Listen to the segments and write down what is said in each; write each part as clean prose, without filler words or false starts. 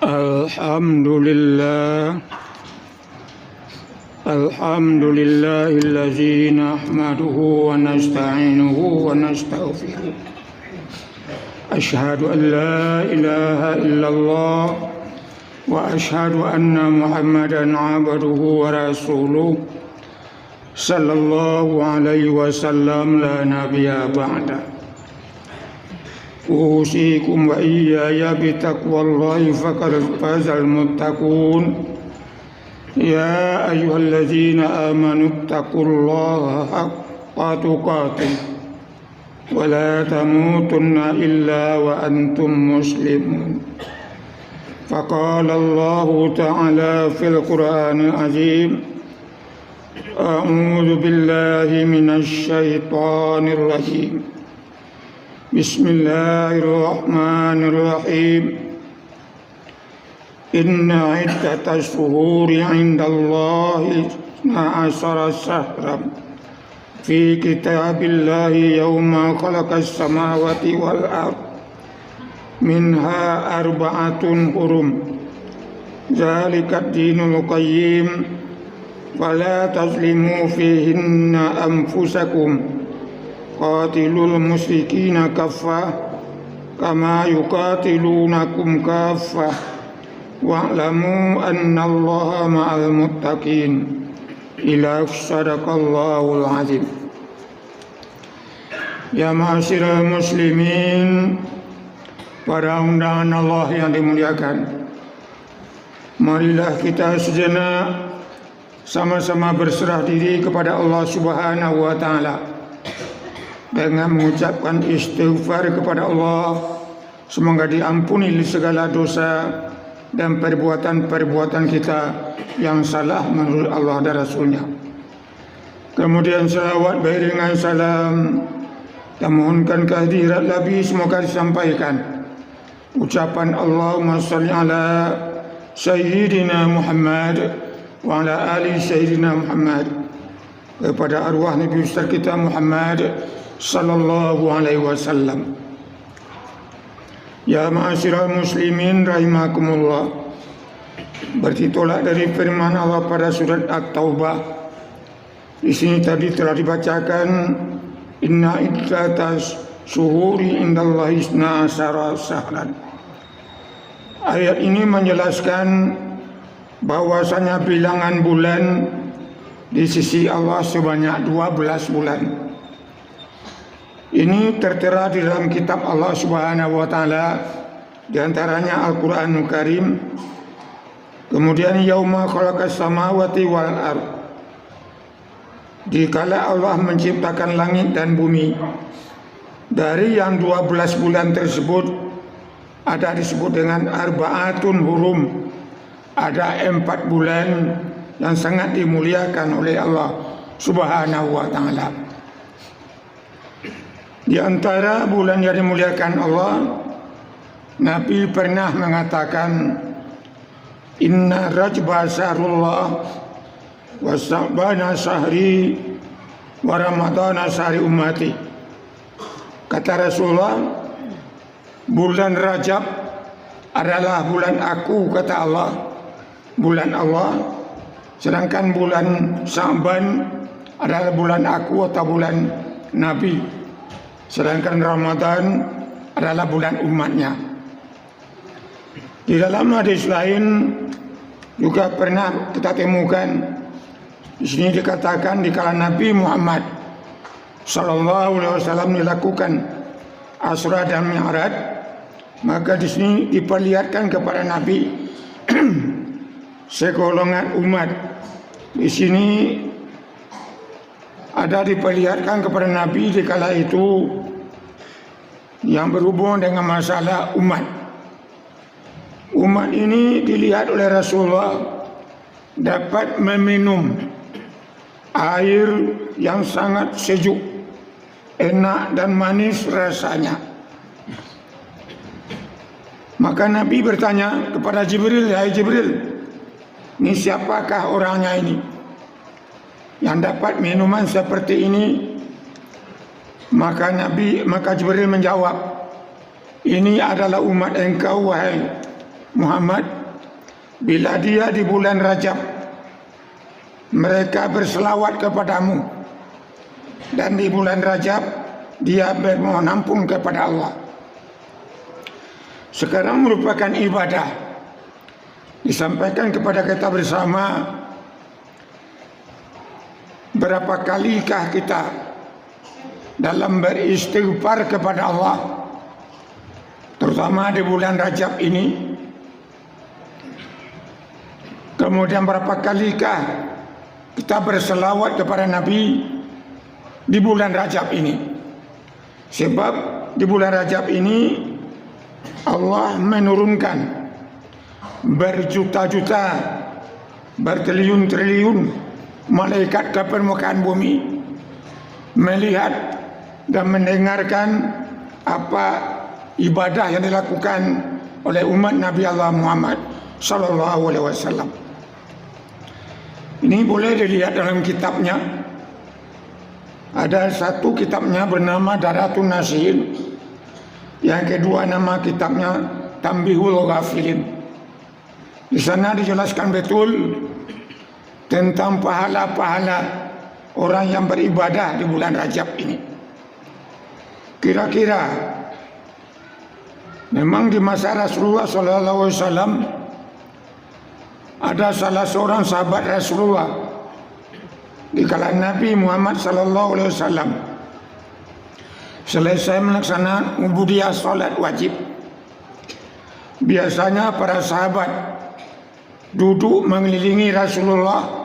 Alhamdulillahillazi nahmaduhu wa nasta'inuhu wa nastaghfiruh. Asyhadu an la ilaha illallah wa asyhadu anna Muhammadan abduhu wa rasuluh. Sallallahu alaihi wasallam la nabiyya ba'da. Usikum wa iyaya bitaqwallahi faqad fazal muttaqun. Ya ayyuhalladzina amanu taqullaha haqqa tuqatih wa la tamutunna illa wa antum muslimun. Faqala Allahu ta'ala fil Qur'anil azim, a'udzu billahi minasy syaithanir rajim. Bismillahirrahmanirrahim. Inna iddatas syuhuri indallahi 12 syahran fi kitabillahi yawma khalaqas samawati wal ard minha arba'atun hurum zalika ad-dinul qayyim fala tazlimu fihinna anfusakum qatilul musyrikina kaffah kama yuqatilunakum kaffah wa'lamu annallaha ma'al muttaqin. Ila sadaqallahul azim. Ya ma'asyiral muslimin, para undangan Allah yang dimuliakan, marilah kita sejenak sama-sama berserah diri kepada Allah Subhanahu wa taala dengan mengucapkan istighfar kepada Allah, semoga diampuni segala dosa dan perbuatan-perbuatan kita yang salah menurut Allah dan Rasulnya. Kemudian salawat beriringan salam dan mohonkan kehadirat Nabi semoga disampaikan ucapan Allahumma salli ala Sayyidina Muhammad wa ala ali Sayyidina Muhammad kepada arwah Nabi besar kita Muhammad sallallahu alaihi wasallam. Ya ma'asyiral muslimin rahimakumullah. Bertitolak dari firman Allah pada surat At-Taubah. Di sini tadi telah dibacakan inna iddatas syuhuri indallahi 12 syahran. Ayat ini menjelaskan bahwasanya bilangan bulan di sisi Allah sebanyak 12 bulan. Ini tertera di dalam kitab Allah Subhanahu wa taala, di antaranya Al-Qur'anul Karim. Kemudian yauma khalaqas samawati wal ard. Dikala Allah menciptakan langit dan bumi. Dari yang 12 bulan tersebut ada disebut dengan arba'atun hurum. Ada 4 bulan yang sangat dimuliakan oleh Allah Subhanahu wa taala. Di antara bulan yang dimuliakan Allah, Nabi pernah mengatakan inna rajba syahrullah wa sa'bana syahri wa ramadana syahri ummati. Kata Rasulullah, bulan Rajab adalah bulan aku, kata Allah, bulan Allah. Sedangkan bulan Sa'ban adalah bulan aku atau bulan Nabi. Sedangkan Ramadan adalah bulan umatnya. Di dalam hadis lain juga pernah kita temukan, di sini dikatakan dikala Nabi Muhammad sallallahu alaihi wasallam dilakukan Asra dan Mi'raj, maka di sini diperlihatkan kepada Nabi segolongan umat. Di sini ada diperlihatkan kepada Nabi di kala itu yang berhubungan dengan masalah umat. Umat ini dilihat oleh Rasulullah dapat meminum air yang sangat sejuk, enak dan manis rasanya. Maka Nabi bertanya kepada Jibril, "Hai Jibril, ini siapakah orangnya ini yang dapat minuman seperti ini?" Maka Jibril menjawab, "Ini adalah umat engkau wahai Muhammad, bila dia di bulan Rajab mereka berselawat kepadamu, dan di bulan Rajab dia bermohon ampun kepada Allah. Sekarang merupakan ibadah. Disampaikan kepada kita bersama, berapa kalikah kita dalam beristighfar kepada Allah, terutama di bulan Rajab ini. Kemudian berapa kalikah kita berselawat kepada Nabi di bulan Rajab ini. Sebab di bulan Rajab ini Allah menurunkan berjuta-juta, bertriliun-triliun malaikat ke permukaan bumi, melihat dan mendengarkan apa ibadah yang dilakukan oleh umat Nabi Allah Muhammad sallallahu alaihi wasallam. Ini boleh dilihat dalam kitabnya. Ada satu kitabnya bernama Daratun Nasihin. Yang kedua nama kitabnya Tambihul Ghafilin. Di sana dijelaskan betul tentang pahala-pahala orang yang beribadah di bulan Rajab ini. Kira-kira memang di masa Rasulullah sallallahu alaihi wasallam ada salah seorang sahabat Rasulullah di kalangan Nabi Muhammad sallallahu alaihi wasallam, selesai melaksanakan ubudiyah salat wajib, biasanya para sahabat duduk mengelilingi Rasulullah.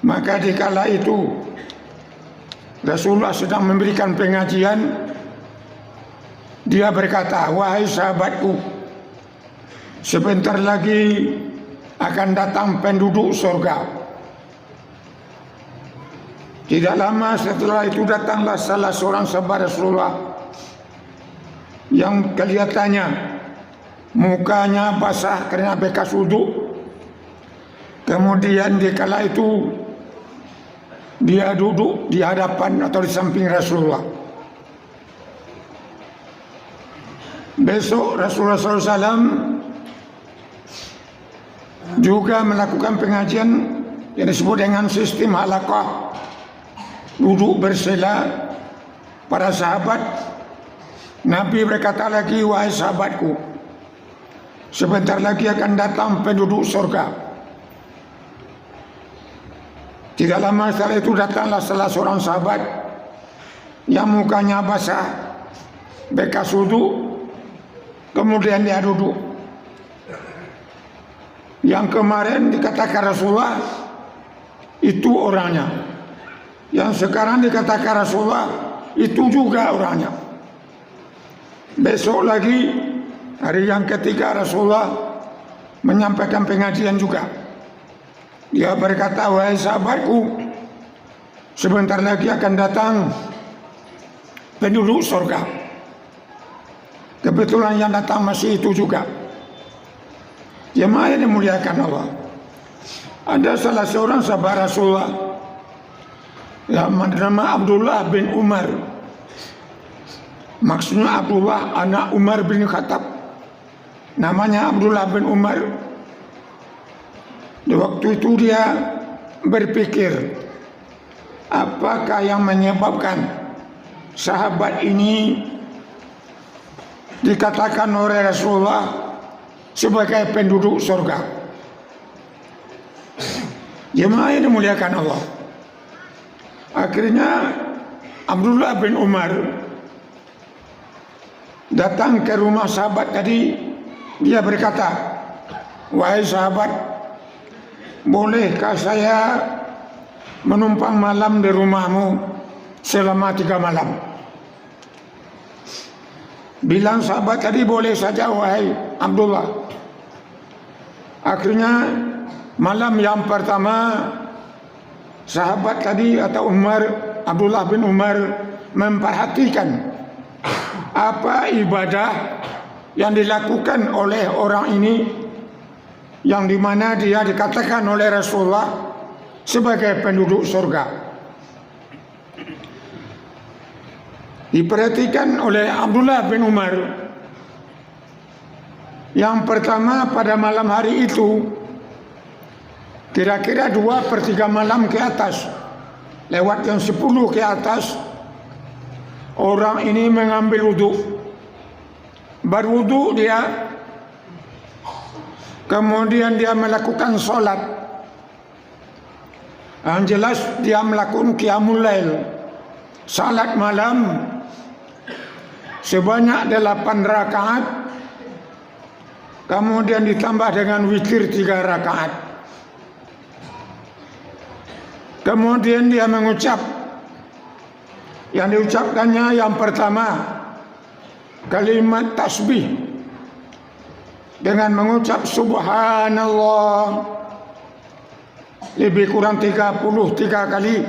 Maka di kala itu Rasulullah sedang memberikan pengajian, dia berkata, "Wahai sahabatku, sebentar lagi akan datang penduduk surga." Tidak lama setelah itu datanglah salah seorang sahabat Rasulullah yang kelihatannya mukanya basah karena bekas wudhu. Kemudian di kala itu dia duduk di hadapan atau di samping Rasulullah. Besok Rasulullah SAW juga melakukan pengajian yang disebut dengan sistem halaqah, duduk bersela para sahabat. Nabi berkata lagi, "Wahai sahabatku, sebentar lagi akan datang penduduk surga." Tidak lama setelah itu datanglah salah seorang sahabat yang mukanya basah, bekas wudhu, kemudian dia duduk. Yang kemarin dikatakan Rasulullah itu orangnya, yang sekarang dikatakan Rasulullah itu juga orangnya. Besok lagi hari yang ketiga Rasulullah menyampaikan pengajian juga. Dia berkata, "Wahai sahabatku, sebentar lagi akan datang penduduk surga." Kebetulan yang datang masih itu juga. Jemaah yang dimuliakan Allah, ada salah seorang sahabat Rasulullah yang bernama Abdullah bin Umar. Maksudnya Abdullah anak Umar bin Khattab. Namanya Abdullah bin Umar. Di waktu itu dia berpikir, apakah yang menyebabkan sahabat ini dikatakan oleh Rasulullah sebagai penduduk surga. Jemaah yang dimuliakan Allah, akhirnya Abdullah bin Umar datang ke rumah sahabat tadi. Dia berkata, "Wahai sahabat, bolehkah saya menumpang malam di rumahmu selama 3 malam?" Bilang sahabat tadi, "Boleh saja wahai Abdullah." Akhirnya malam yang pertama sahabat tadi atau Abdullah bin Umar memperhatikan apa ibadah yang dilakukan oleh orang ini, yang dimana dia dikatakan oleh Rasulullah sebagai penduduk surga. Diperhatikan oleh Abdullah bin Umar. Yang pertama, pada malam hari itu kira-kira 2/3 malam ke atas, lewat jam 10 ke atas, orang ini mengambil wudhu. Berwudhu dia, kemudian dia melakukan solat. Yang jelas dia melakukan qiyamul lail, salat malam sebanyak 8 rakaat, kemudian ditambah dengan witir 3 rakaat. Kemudian dia mengucap, yang diucapkannya yang pertama kalimat tasbih dengan mengucap subhanallah lebih kurang 33 kali,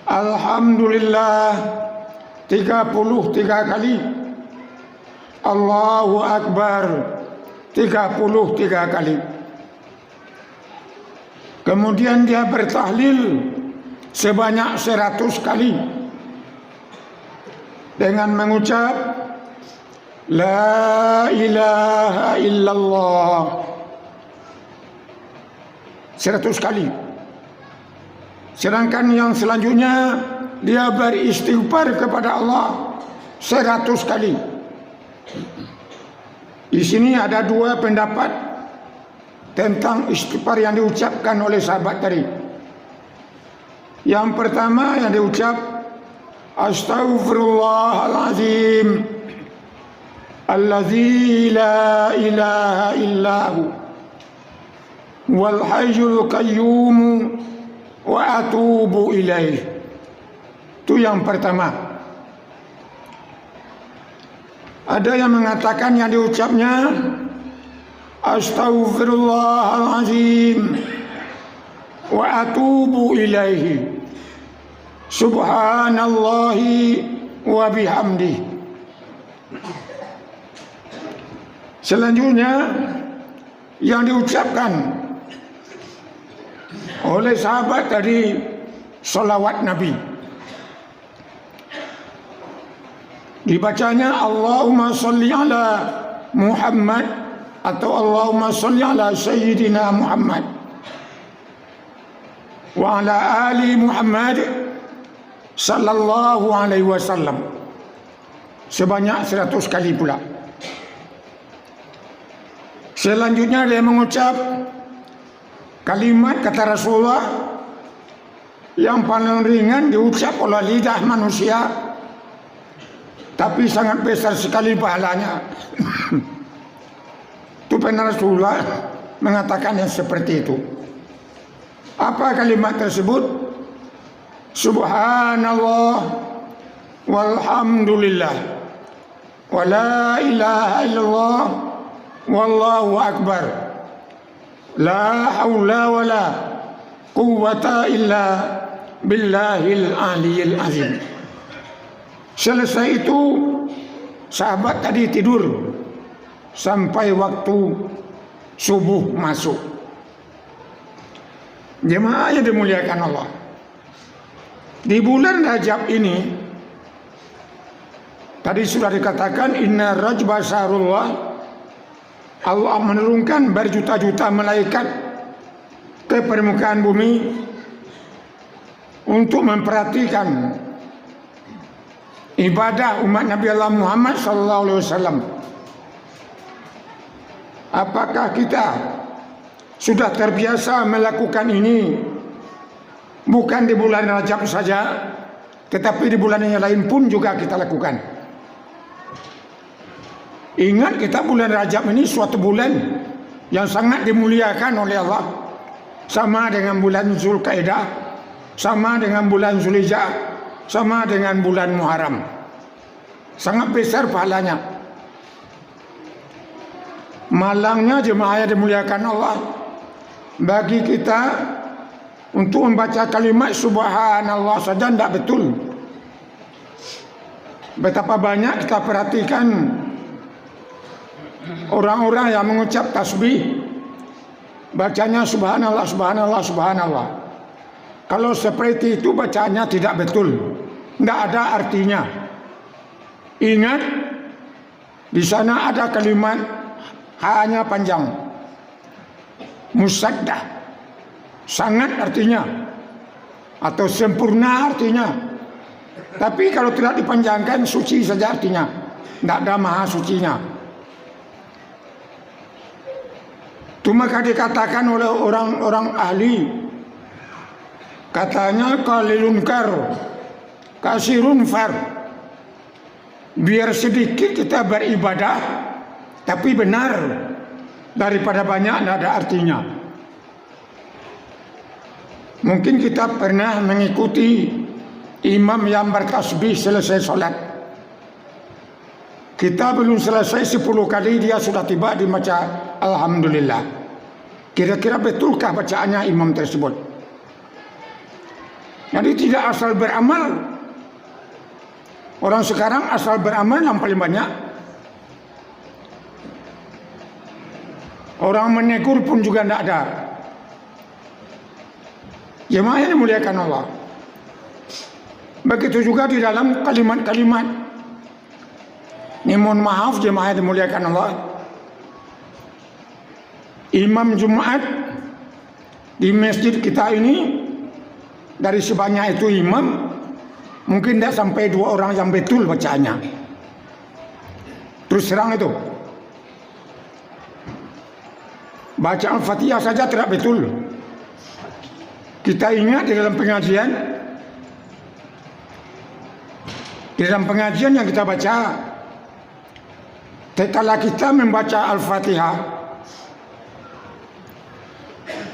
alhamdulillah 33 kali, Allahu Akbar 33 kali. Kemudian dia bertahlil sebanyak 100 kali dengan mengucap la ilaha illallah 100 kali. Sedangkan yang selanjutnya dia beristighfar kepada Allah 100 kali. Di sini ada 2 pendapat tentang istighfar yang diucapkan oleh sahabat tadi. Yang pertama yang diucap astaghfirullahalazim allazi la ilaha illahu wal hayyul qayyum wa atubu ilaih. Itu yang pertama. Ada yang mengatakan yang diucapnya astaghfirullahalazim wa atubu ilaihi subhanallahi wa bihamdi. Selanjutnya yang diucapkan oleh sahabat tadi salawat Nabi, dibacanya Allahumma salli ala Muhammad atau Allahumma salli ala Sayyidina Muhammad wa ala ali Muhammad sallallahu alaihi wasallam sebanyak 100 kali pula. Selanjutnya dia mengucap kalimat kata Rasulullah yang paling ringan diucap oleh lidah manusia, tapi sangat besar sekali pahalanya. Itu pernah Rasulullah mengatakan yang seperti itu. Apa kalimat tersebut? Subhanallah walhamdulillah wa la ilaha illallah wallahu akbar la haula wa la quwwata illa billahil aliyil azim. Selesai itu sahabat tadi tidur sampai waktu subuh masuk. Jemaah yang dimuliakan Allah, di bulan Rajab ini tadi sudah dikatakan inna rajba syahrullah, Allah menurunkan berjuta-juta malaikat ke permukaan bumi untuk memperhatikan ibadah umat Nabi Allah Muhammad SAW. Apakah kita sudah terbiasa melakukan ini? Bukan di bulan Rajab saja, tetapi di bulan yang lain pun juga kita lakukan. Ingat, kita bulan Rajab ini suatu bulan yang sangat dimuliakan oleh Allah, sama dengan bulan Zulkaidah, sama dengan bulan Zulhijjah, sama dengan bulan Muharram. Sangat besar pahalanya. Malangnya jemaah yang dimuliakan Allah, bagi kita untuk membaca kalimat subhanallah saja tidak betul. Betapa banyak kita perhatikan orang-orang yang mengucap tasbih, bacanya subhanallah, subhanallah, subhanallah. Kalau seperti itu bacanya tidak betul, tidak ada artinya. Ingat, Di sana ada kalimat hanya panjang, musaddah, sangat artinya, atau sempurna artinya. Tapi kalau tidak dipanjangkan, suci saja artinya, tidak ada maha sucinya. Itu maka dikatakan oleh orang-orang ahli, katanya qalilun kar, kasirun far. Biar sedikit kita beribadah, tapi benar, daripada banyak tidak ada artinya. Mungkin kita pernah mengikuti imam yang bertasbih selesai sholat. Kita belum selesai 10 kali dia sudah tiba dibaca Alhamdulillah. Kira-kira betulkah bacaannya imam tersebut? Jadi tidak asal beramal. Orang sekarang asal beramal yang paling banyak. Orang menegur pun juga tidak ada. Jemaah yang dimuliakan Allah. Begitu juga di dalam kalimat-kalimat. Ini mohon maaf jemaah yang dimuliakan Allah. Imam Jumat di masjid kita ini, dari sebanyak itu imam, mungkin tidak sampai 2 orang yang betul bacaannya. Terus terang itu. Baca Al-Fatihah saja tidak betul. Kita ingat di dalam pengajian yang kita baca, tatkala kita membaca Al-Fatihah,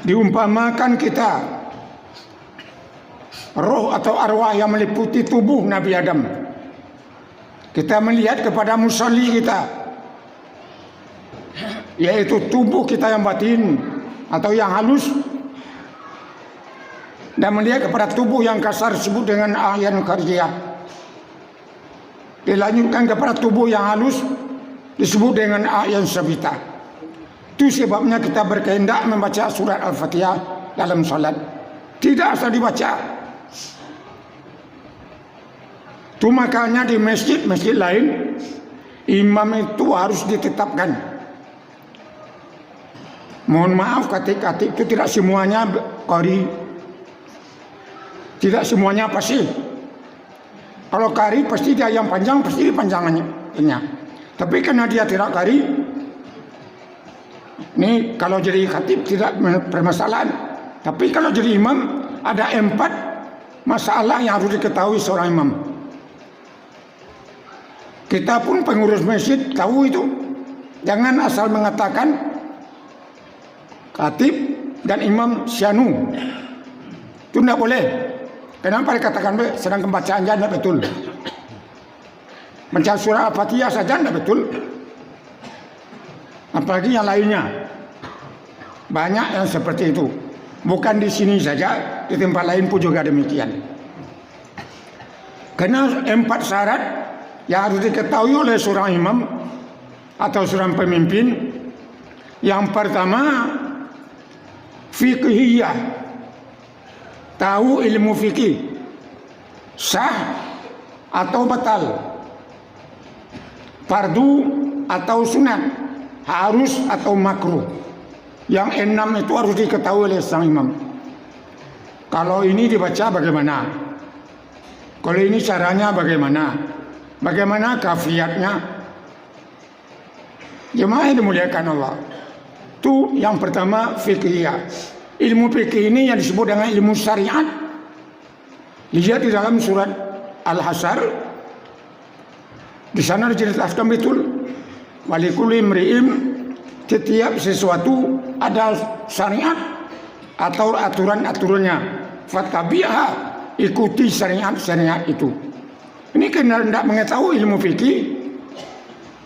diumpamakan kita roh atau arwah yang meliputi tubuh Nabi Adam. Kita melihat kepada musalli kita, yaitu tubuh kita yang batin atau yang halus, dan melihat kepada tubuh yang kasar disebut dengan a'yan kharjiyah. Dilanjutkan kepada tubuh yang halus disebut dengan a'yan sabita. Itu sebabnya kita berkehendak membaca surat Al-Fatihah dalam salat. Tidak asal dibaca. Itu makanya di masjid-masjid lain, imam itu harus ditetapkan. Mohon maaf, khatib itu tidak semuanya qari, tidak semuanya fasih. Kalau qari pasti dia yang panjang, pasti panjangannya. Tapi karena dia tidak qari, ini kalau jadi khatib tidak bermasalah. Tapi kalau jadi imam, ada 4 masalah yang harus diketahui seorang imam. Kita pun pengurus masjid tahu itu. Jangan asal mengatakan khatib dan imam syanu. Itu tidak boleh. Kenapa dikatakan sedangkan bacaannya tidak betul? Baca surah Al-Fatihah saja tidak betul. Apalagi yang lainnya. Banyak yang seperti itu. Bukan di sini saja, di tempat lain pun juga demikian. Karena 4 syarat yang harus diketahui oleh seorang imam atau seorang pemimpin. Yang pertama, fiqhiyah, tahu ilmu fikih, sah atau batal, fardu atau sunat, harus atau makruh. Yang 6 itu harus diketahui oleh sang imam. Kalau ini dibaca bagaimana? Kalau ini caranya bagaimana? Bagaimana kafiyatnya? Jemaah yang dimuliakan Allah. Itu yang pertama, fiqhiyah. Ilmu fikih ini yang disebut dengan ilmu syariat. Lihat di dalam surat Al-Hasyr. Di sana dijelaskan betul. Walikulli imri'in, setiap sesuatu ada syariat atau aturan-aturannya. Fattabi'ha, ikuti syariat-syariat itu. Ini karena tidak mengetahui ilmu fikih.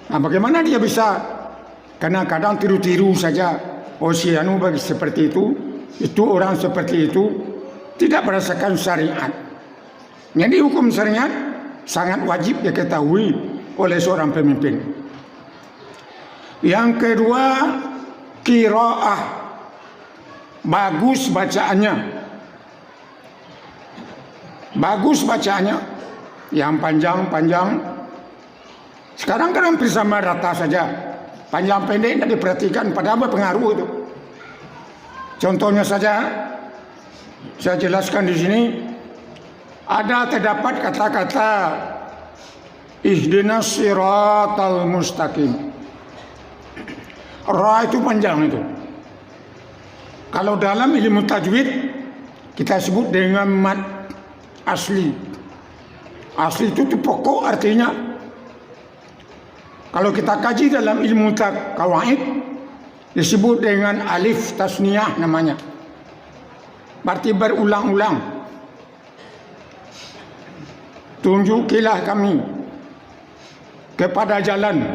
Nah, bagaimana dia bisa? Karena kadang tiru-tiru saja. Oh, si anu bagi seperti itu orang seperti itu, tidak berdasarkan syariat. Jadi hukum syariat sangat wajib diketahui oleh seorang pemimpin. Yang kedua, qiraah, bagus bacaannya. Bagus bacaannya, yang panjang-panjang Sekarang kan hampir sama rata saja. Panjang pendek tidak diperhatikan, padahal berpengaruh itu. Contohnya saja, saya jelaskan di sini. Terdapat kata-kata ihdinas siratal mustaqim. Ra itu panjang itu. Kalau dalam ilmu tajwid kita sebut dengan mad asli. Asli itu pokok artinya. Kalau kita kaji dalam ilmu qawaid disebut dengan alif tasniyah namanya. Berarti berulang-ulang. Tunjukilah kami kepada jalan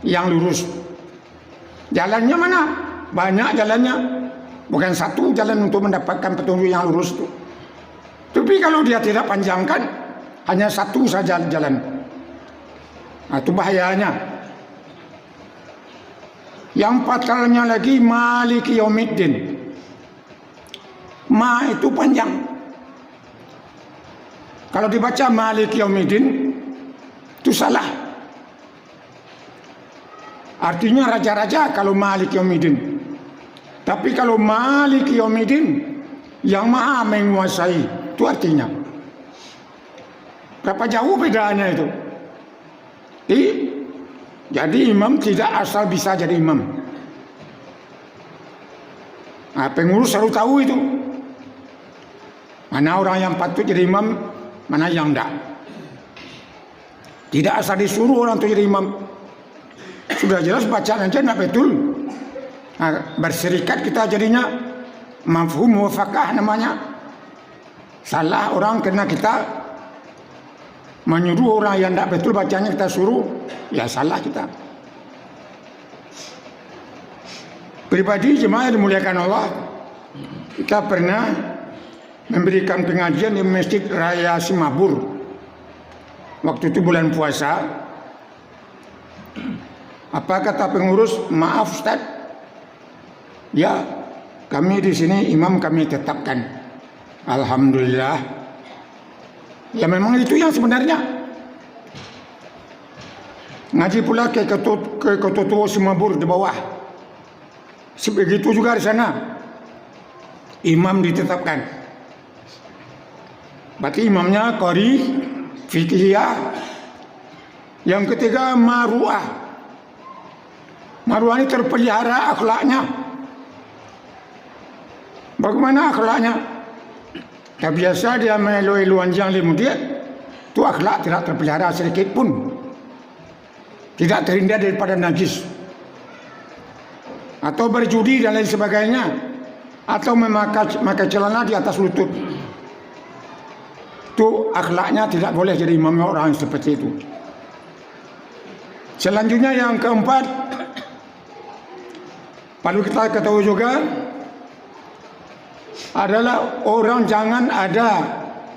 yang lurus. Jalannya mana? Banyak jalannya. Bukan satu jalan untuk mendapatkan petunjuk yang lurus itu. Tapi kalau dia tidak panjangkan, hanya satu saja jalan. Nah, itu bahayanya. Yang pasalnya lagi Maliki Yaumiddin. Ma itu panjang. Kalau dibaca Maliki Yaumiddin itu salah. Artinya raja-raja kalau Maliki Yaumiddin. Tapi kalau Maliki Yaumiddin yang maha menguasai, itu artinya. Berapa jauh bedanya itu? Jadi imam tidak asal bisa jadi imam. Nah, pengurus harus tahu itu. Mana orang yang patut jadi imam, mana yang tidak. Tidak asal disuruh orang untuk jadi imam. Sudah jelas bacaan aja tidak betul. Nah, berserikat kita jadinya mafhum muwafaqah namanya. Salah orang karena kita menyuruh orang yang tidak betul bacanya kita suruh, ya salah kita. Pribadi jemaah yang dimuliakan Allah, kita pernah memberikan pengajian di Masjid Raya Simabur. Waktu itu bulan puasa. Apa kata pengurus? Maaf Ustaz, ya kami di sini imam kami tetapkan. Alhamdulillah. Ya memang itu yang sebenarnya. Ngaji pula ke ketua Simabur di bawah. Begitu juga di sana. Imam ditetapkan. Berarti imamnya qari, fikihiyah. Yang ketiga maru'ah. Maru'ah ini terpelihara akhlaknya. Bagaimana akhlaknya? Tak biasa dia meloi luanjang limu dia, itu akhlak tidak terpelihara sedikit pun. Tidak terhindar daripada najis. Atau berjudi dan lain sebagainya. Atau memakai celana di atas lutut. Itu akhlaknya tidak boleh jadi imam orang seperti itu. Selanjutnya yang keempat, perlu kita ketahui juga adalah orang jangan ada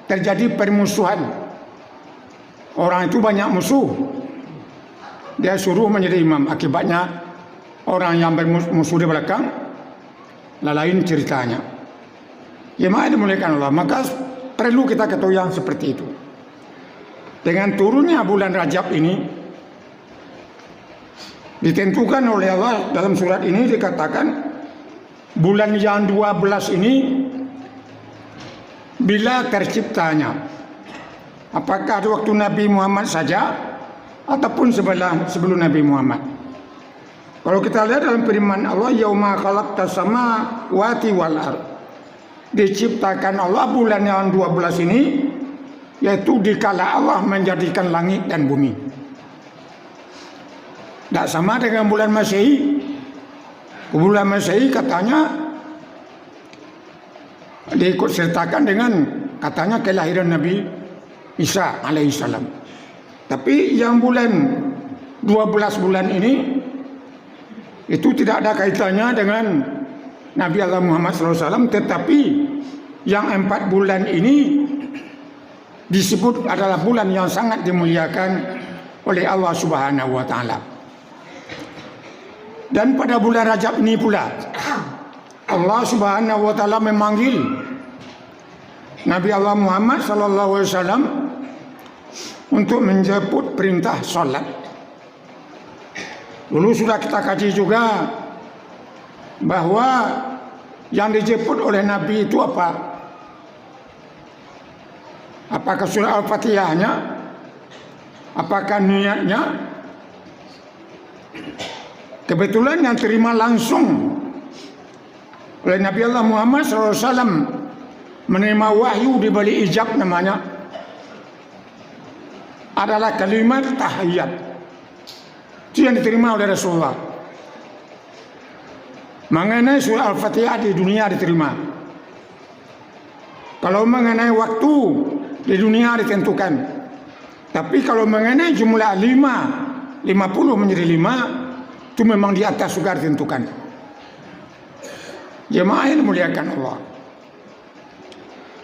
terjadi permusuhan. Orang itu banyak musuh, dia suruh menjadi imam. Akibatnya orang yang bermusuh di belakang, lain ceritanya. Ya maaf dimuliakan Allah. Maka perlu kita ketahui yang seperti itu. Dengan turunnya bulan Rajab ini, ditentukan oleh Allah dalam surat ini dikatakan bulan yang 12 ini bila terciptanya. Apakah di waktu Nabi Muhammad saja ataupun sebelum Nabi Muhammad? Kalau kita lihat dalam firman Allah, yauma khalaqtas samawati wal ard. Diciptakan Allah bulan yang 12 ini, yaitu dikala Allah menjadikan langit dan bumi. Tak sama dengan bulan Masehi. Bulan Masehi katanya diikut sertakan dengan katanya kelahiran Nabi Isa alaihissalam. Tapi yang bulan 12 bulan ini itu tidak ada kaitannya dengan Nabi Allah Muhammad SAW. Tetapi yang 4 bulan ini disebut adalah bulan yang sangat dimuliakan oleh Allah Subhanahu wa Ta'ala. Dan pada bulan Rajab ini pula Allah Subhanahu wa Ta'ala memanggil Nabi Allah Muhammad sallallahu alaihi wasallam untuk menjemput perintah salat. Dulu sudah kita kaji juga bahwa yang dijemput oleh Nabi itu apa? Apakah surah Al-Fatihahnya? Apakah niatnya? Kebetulan yang terima langsung oleh Nabi Allah Muhammad SAW, menerima wahyu di balik ijab namanya, adalah kalimat tahiyat. Itu yang diterima oleh Rasulullah. Mengenai surah Al-Fatihah di dunia diterima. Kalau mengenai waktu di dunia ditentukan. Tapi kalau mengenai jumlah 50 menjadi 5, itu memang di atas juga ditentukan. Jemaah yang dimuliakan Allah,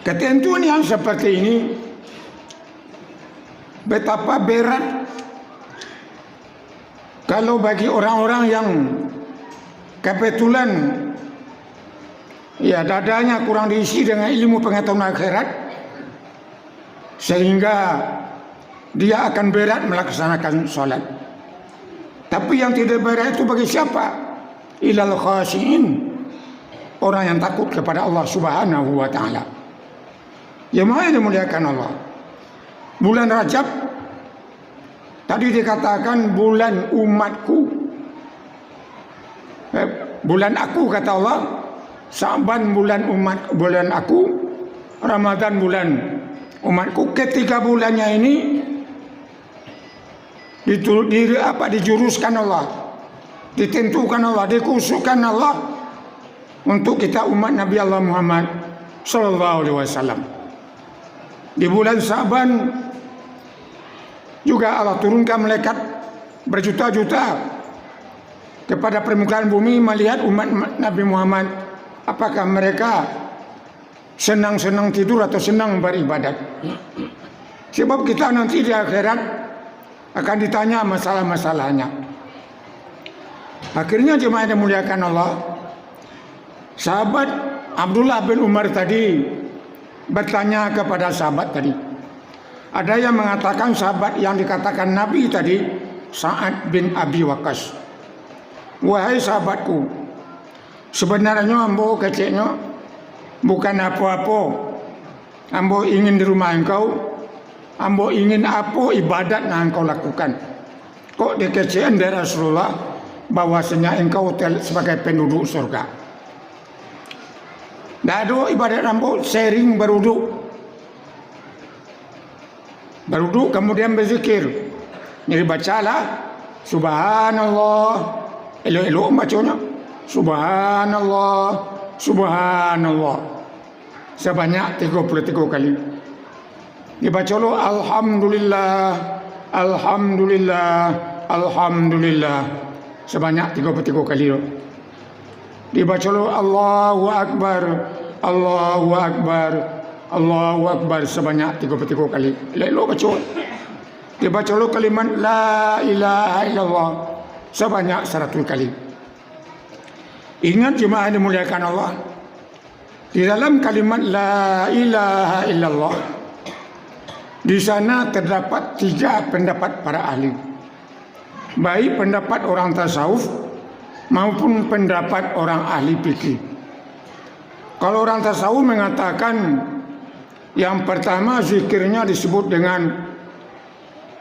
ketentuan yang seperti ini betapa berat kalau bagi orang-orang yang kebetulan ya dadanya kurang diisi dengan ilmu pengetahuan akhirat, sehingga dia akan berat melaksanakan sholat. Tapi yang tidak berat itu bagi siapa? Ilal khashiin, orang yang takut kepada Allah Subhanahu wa ta'ala. Jemaah yang dimuliakan Allah, bulan Rajab tadi dikatakan bulan umatku, bulan aku kata Allah. Sa'ban bulan aku, Ramadan bulan umatku. Ketiga bulannya ini dijuruskan Allah, ditentukan Allah, dikhususkan Allah untuk kita umat Nabi Allah Muhammad sallallahu alaihi wasallam. Di bulan Sa'ban juga Allah turunkan malaikat berjuta-juta kepada permukaan bumi melihat umat Nabi Muhammad, apakah mereka senang-senang tidur atau senang beribadat. Sebab kita nanti di akhirat akan ditanya masalah-masalahnya. Akhirnya jemaah yang dimuliakan Allah, sahabat Abdullah bin Umar tadi bertanya kepada sahabat tadi. Ada yang mengatakan sahabat yang dikatakan Nabi tadi, Sa'ad bin Abi Waqqas. Wahai sahabatku, sebenarnya ambo kecilnya bukan apa-apa. Ambo ingin di rumah engkau, ambo ingin apa ibadat yang engkau lakukan. Kok dikecilkan dari Rasulullah bahwasanya engkau sebagai penduduk surga. Tidak ada ibadat ambo, sering beruduk kemudian berzikir. Jadi bacalah Subhanallah, elok-elok bacanya Subhanallah, Subhanallah sebanyak 33 kali. Dibaca lo Alhamdulillah, Alhamdulillah, Alhamdulillah sebanyak 33 kali. Dibaca lo Allahu Akbar, Allahu Akbar, Allahu Akbar sebanyak 33 kali. Elok baca. Dibaca lo kalimat La ilaha illallah sebanyak 100 kali. Ingat jemaah yang dimuliakan Allah, di dalam kalimat La ilaha illallah, di sana terdapat 3 pendapat para ahli, baik pendapat orang tasawuf maupun pendapat orang ahli fikih. Kalau orang tasawuf mengatakan yang pertama zikirnya disebut dengan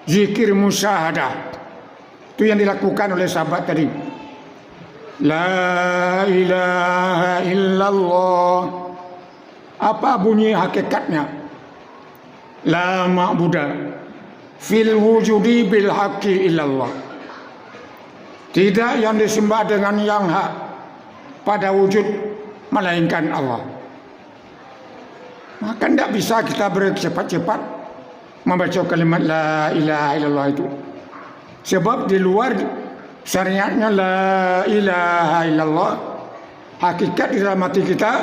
zikir musyahadah. Itu yang dilakukan oleh sahabat tadi. La ilaha illallah. Apa bunyi hakikatnya? La ma'buda fil wujudi bil haqqi illallah. Tidak yang disembah dengan yang hak pada wujud melainkan Allah. Maka tidak bisa kita bercepat-cepat membaca kalimat La ilaha illallah itu. Sebab di luar syariatnya La ilaha illallah, hakikat di dalam hati kita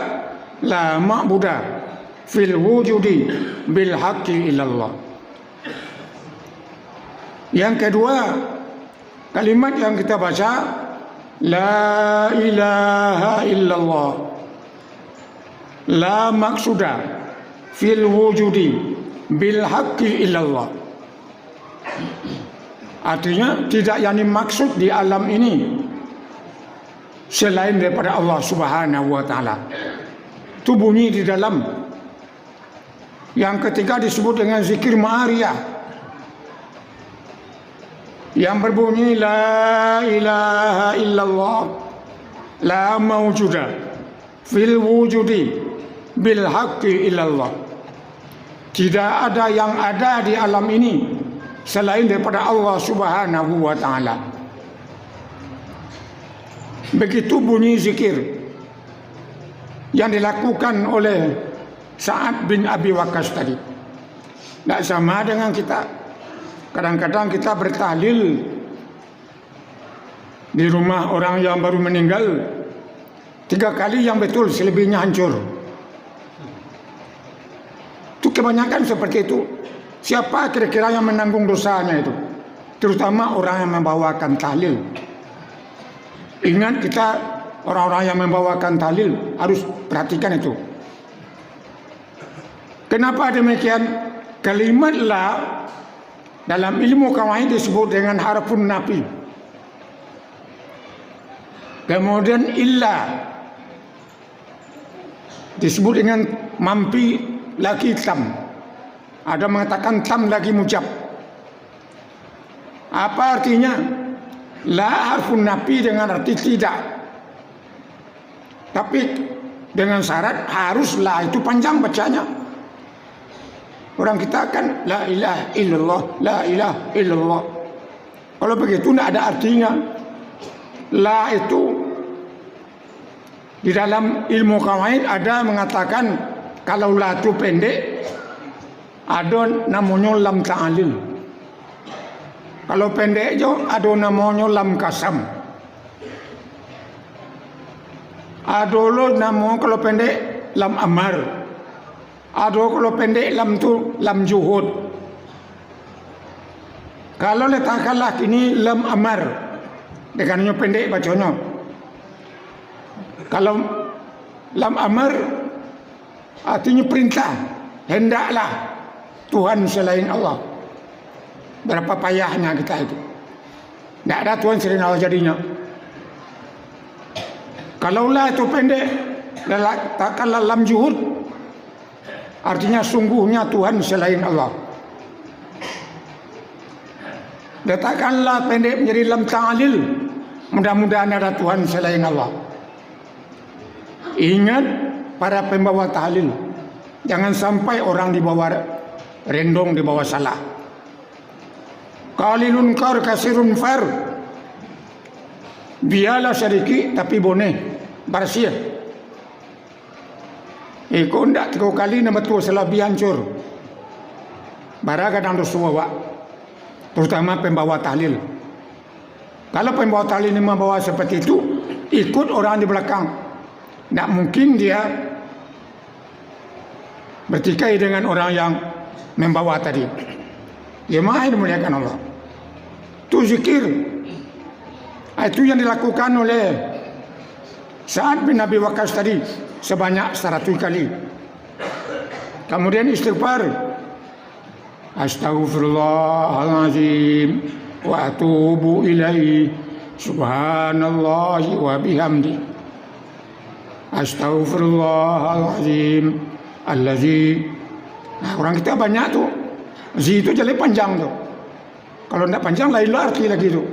La ma'buda fil wujudi bil haqqi illallah. Yang kedua, kalimat yang kita baca La ilaha illallah, la maksuda fil wujudi bil haqqi illallah. Artinya tidak yang dimaksud di alam ini selain daripada Allah Subhanahu wa taala. Itu bunyi di dalam. Yang ketiga disebut dengan zikir ma'ariyah, yang berbunyi la ilaha illallah la mawjuda fil wujudi bil haqqi illallah. Tidak ada yang ada di alam ini selain daripada Allah Subhanahu wa taala. Begitu bunyi zikir yang dilakukan oleh Sa'ad bin Abi Waqqas tadi. Tidak sama dengan kita. Kadang-kadang kita bertahlil di rumah orang yang baru meninggal 3 kali yang betul, selebihnya hancur. Itu kebanyakan seperti itu. Siapa kira-kira yang menanggung dosanya itu? Terutama orang yang membawakan tahlil. Ingat, kita orang-orang yang membawakan tahlil harus perhatikan itu. Kenapa demikian? Kalimat la dalam ilmu kawaid disebut dengan harfun nafi. Kemudian illa disebut dengan mampi lagi tam. Ada mengatakan tam lagi mujab. Apa artinya? La harfun nafi dengan arti tidak. Tapi dengan syarat harus la itu panjang bacanya. Orang kita kan la ilaha illallah, la ilaha illallah. Kalau begitu tidak ada artinya. La itu di dalam ilmu kawaid ada mengatakan kalau la itu pendek, ada namanya lam ta'alil. Kalau pendek jo ada namanya lam kasam. Ada lo namanya kalau pendek lam amar. Ada kalau pendek lam tu lam juhud. Kalau letakkanlah ini lam amar, dengannya pendek bacanya. Kalau lam amar artinya perintah, hendaklah Tuhan selain Allah. Berapa payahnya kita itu. Tidak ada Tuhan selain Allah jadinya. Kalaulah itu pendek, letakkanlah lam juhud, artinya sungguhnya Tuhan selain Allah. Letakkanlah pendek menjadi lam ta'alil, mudah-mudahan ada Tuhan selain Allah. Ingat para pembawa tahlil, jangan sampai orang dibawa rendong, dibawa salah. Qalilun kar kasirun far. Biarlah sedikit tapi boneh bersih. Kau tidak 3 kali nama tua selebih hancur. Barang kadang dosa, terutama pembawa tahlil. Kalau pembawa tahlil ini membawa seperti itu, ikut orang di belakang. Tidak mungkin dia bertikai dengan orang yang membawa tadi. Ya mahal dimuliakan Allah. Itu zikir. Itu yang dilakukan oleh Sa'ad bin Abi Waqqas tadi sebanyak 100 kali. Kemudian istighfar. Astaghfirullahaladzim wa atubu ilaihi subhanallahi wa bihamdi. Astaghfirullahaladzim allazi. Nah, orang kita banyak tu. Zi itu jadi panjang tu. Kalau tidak panjang lain arti lagi tu.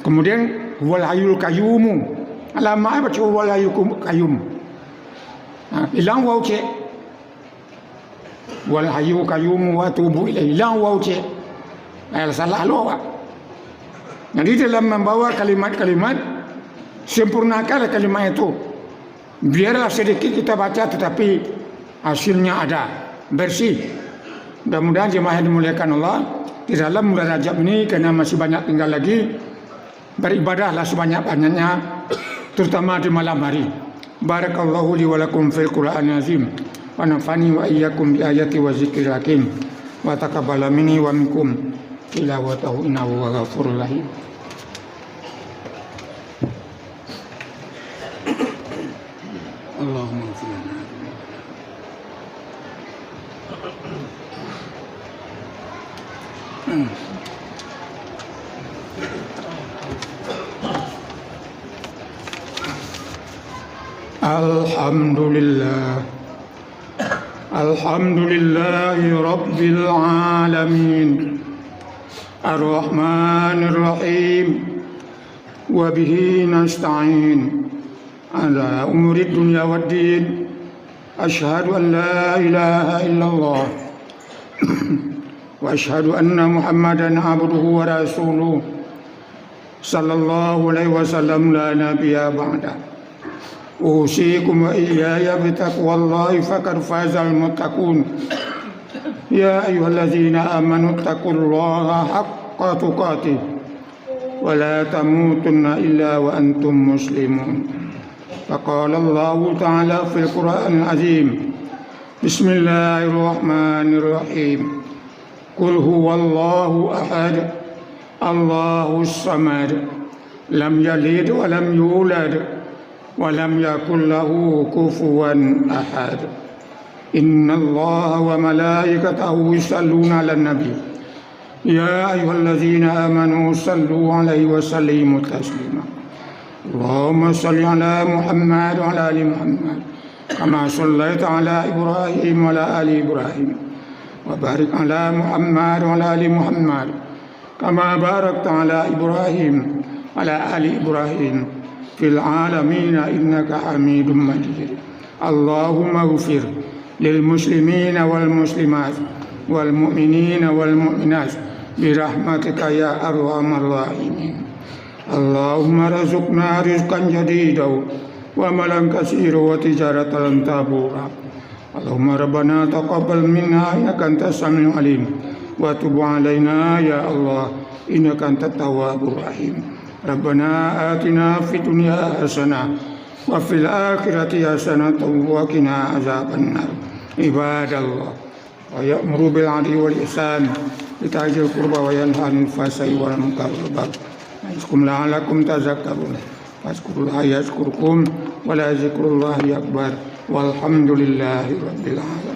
Kemudian wal hayyul qayyum. Lama baca wal hayyul qayyum. Hilang waw cek. Wal hayyul qayyum wa tubu ilaihi. Hilang waw cek. Salah lo. Jadi dalam membawa kalimat-kalimat, sempurnakan kalimat itu. Biarlah sedikit kita baca tetapi hasilnya ada, bersih. Mudah-mudahan jemaah yang dimuliakan Allah di dalam bulan Rajab ini, karena masih banyak tinggal lagi, beribadahlah sebanyak-banyaknya, terutama di malam hari. Barakallahu li wa lakum fil Qur'anil azim wa nafani wa iyyakum bi ayati wa zikril hakim wa taqabbala minni wa minkum tilawatahu innahu ghafurur rahim. Allahumma ighfir Alhamdulillah. Alhamdulillahi Rabbil Alamin Ar-Rahmanir Rahim wa bihi nasta'in ala umuri dunya waddin. Ashhadu an la ilaha illallah wa ashhadu anna Muhammadan abduhu wa rasuluh sallallahu alaihi wasallam la nabiyya ba'da. Usikum wa iyaya bitaqwallahi faqad fazal muttaqun. Ya ayyuhallazina amanu taqullaha haqqa tuqatih wa la tamutunna illa wa antum muslimun. Faqala Allah ta'ala fil Qur'anil azim. Bismillahirrahmanirrahim. Qul huwallahu ahad, Allahus samad, lam yalid wa lam yulad walam yakul lahu kufuwan ahad. Inna Allah wa malaikatahu yusalluna 'alan nabi. Ya ayyuhallazina amanu sallu 'alaihi wa sallimu taslima. Allahumma salli 'ala Muhammad wa 'ala ali Muhammad kama shallaita 'ala Ibrahim wa 'ala ali Ibrahim wa barik 'ala Muhammad wa 'ala ali Muhammad kama barakta 'ala Ibrahim wa 'ala ali Ibrahim fil alamina innaka hamidum majid. Allahumma ighfir lil muslimina wal muslimat wal mu'minina wal mu'minat bi rahmatika ya arhamar rahimin. Allahumma razuqna rizqan jadidan wa malan katsiran wa tijaratan tabura. Allahumma rabbana taqabbal minna innaka antas samiul alim wa tub alaina ya Allah innaka antat tawwabur rahim. Rabbana atina fid dunya hasanah wa fil akhirati hasanah wa qina azabannar. Ibadallah, wa ya'muru bil 'adli wal ihsan wa ita'i dzil qurba wa yanha 'anil fahsya'i wal munkari wal baghi ya'izukum la'allakum tadhakkarun. Fazkurullaha yazkurkum wa la dzikrullahi akbar. Walhamdulillahi rabbil alamin.